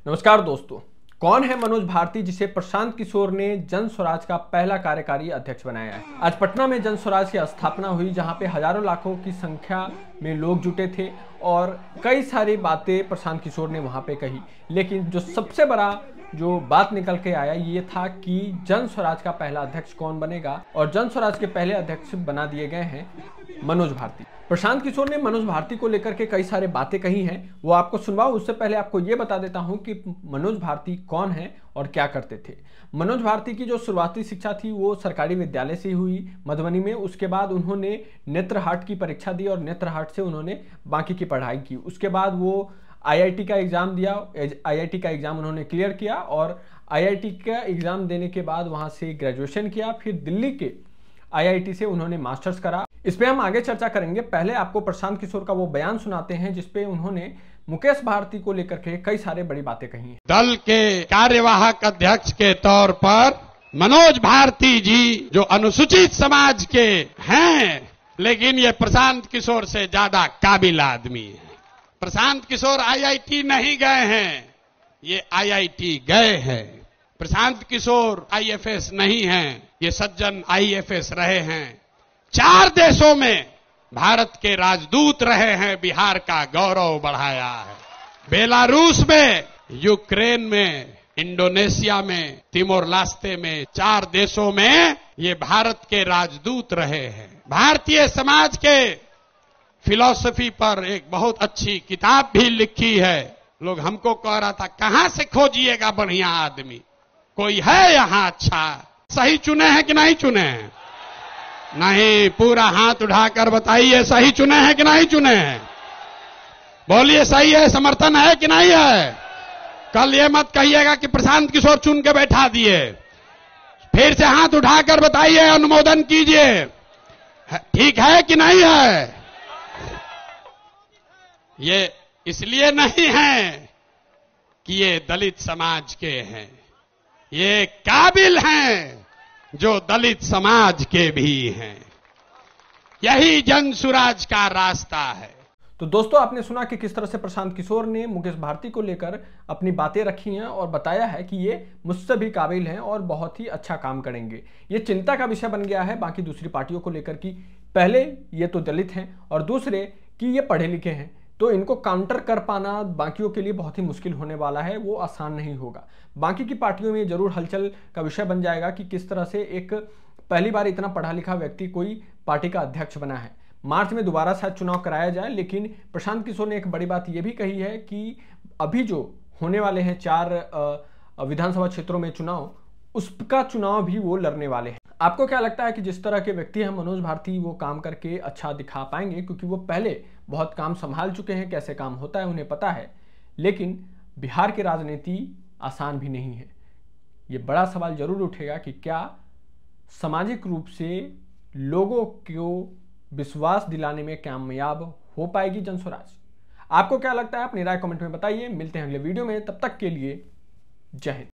नमस्कार दोस्तों, कौन है मनोज भारती जिसे प्रशांत किशोर ने जन स्वराज का पहला कार्यकारी अध्यक्ष बनाया है। आज पटना में जन स्वराज की स्थापना हुई, जहां पे हजारों लाखों की संख्या में लोग जुटे थे और कई सारी बातें प्रशांत किशोर ने वहां पे कही। लेकिन जो सबसे बड़ा जो बात निकल के आया ये था कि जन स्वराज का पहला अध्यक्ष कौन बनेगा, और जन स्वराज के पहले अध्यक्ष बना दिए गए हैं मनोज भारती। प्रशांत किशोर ने मनोज भारती को लेकर के कई सारे बातें कही हैं, वो आपको सुनवाओ। उससे पहले आपको ये बता देता हूं कि मनोज भारती कौन है और क्या करते थे। मनोज भारती की जो शुरुआती शिक्षा थी वो सरकारी विद्यालय से हुई मधुबनी में। उसके बाद उन्होंने नेत्र हाट की परीक्षा दी और नेत्र हाट से उन्होंने बाकी की पढ़ाई की। उसके बाद वो आईआईटी का एग्जाम दिया, आईआईटी का एग्जाम उन्होंने क्लियर किया और आईआईटी का एग्जाम देने के बाद वहां से ग्रेजुएशन किया। फिर दिल्ली के आईआईटी से उन्होंने मास्टर्स करा। इस पे हम आगे चर्चा करेंगे। पहले आपको प्रशांत किशोर का वो बयान सुनाते हैं जिसपे उन्होंने मुकेश भारती को लेकर के कई सारे बड़ी बातें कही हैं। दल के कार्यवाहक अध्यक्ष के तौर पर मनोज भारती जी जो अनुसूचित समाज के हैं, लेकिन ये प्रशांत किशोर से ज्यादा काबिल आदमी है। प्रशांत किशोर आईआईटी नहीं गए हैं, ये आईआईटी गए हैं। प्रशांत किशोर आईएफएस नहीं हैं, ये सज्जन आईएफएस रहे हैं। 4 देशों में भारत के राजदूत रहे हैं, बिहार का गौरव बढ़ाया है। बेलारूस में, यूक्रेन में, इंडोनेशिया में, तिमोर लास्ते में, 4 देशों में ये भारत के राजदूत रहे हैं। भारतीय समाज के फिलॉसफी पर एक बहुत अच्छी किताब भी लिखी है। लोग हमको कह रहा था कहां से खोजिएगा बढ़िया आदमी, कोई है यहां अच्छा? सही चुने हैं कि नहीं चुने हैं? नहीं, पूरा हाथ उठाकर बताइए सही चुने हैं कि नहीं चुने हैं। बोलिए सही है, समर्थन है कि नहीं है। कल ये मत कहिएगा कि प्रशांत किशोर चुन के बैठा दिए। फिर से हाथ उठाकर बताइए, अनुमोदन कीजिए, ठीक है कि नहीं है। ये इसलिए नहीं है कि ये दलित समाज के हैं, ये काबिल हैं जो दलित समाज के भी हैं। यही जन स्वराज का रास्ता है। तो दोस्तों, आपने सुना कि किस तरह से प्रशांत किशोर ने मुकेश भारती को लेकर अपनी बातें रखी हैं और बताया है कि ये मुझसे भी काबिल हैं और बहुत ही अच्छा काम करेंगे। ये चिंता का विषय बन गया है बाकी दूसरी पार्टियों को लेकर कि पहले ये तो दलित हैं और दूसरे कि ये पढ़े लिखे हैं, तो इनको काउंटर कर पाना बाकियों के लिए बहुत ही मुश्किल होने वाला है, वो आसान नहीं होगा। बाकी की पार्टियों में जरूर हलचल का विषय बन जाएगा कि किस तरह से एक पहली बार इतना पढ़ा लिखा व्यक्ति कोई पार्टी का अध्यक्ष बना है। मार्च में दोबारा शायद चुनाव कराया जाए, लेकिन प्रशांत किशोर ने एक बड़ी बात यह भी कही है कि अभी जो होने वाले हैं 4 विधानसभा क्षेत्रों में चुनाव, उसका चुनाव भी वो लड़ने वाले हैं। आपको क्या लगता है कि जिस तरह के व्यक्ति हैं मनोज भारती, वो काम करके अच्छा दिखा पाएंगे? क्योंकि वो पहले बहुत काम संभाल चुके हैं, कैसे काम होता है उन्हें पता है। लेकिन बिहार की राजनीति आसान भी नहीं है। ये बड़ा सवाल जरूर उठेगा कि क्या सामाजिक रूप से लोगों को विश्वास दिलाने में कामयाब हो पाएगी जन स्वराज। आपको क्या लगता है? अपनी राय कमेंट में बताइए। मिलते हैं अगले वीडियो में, तब तक के लिए जय हिंद।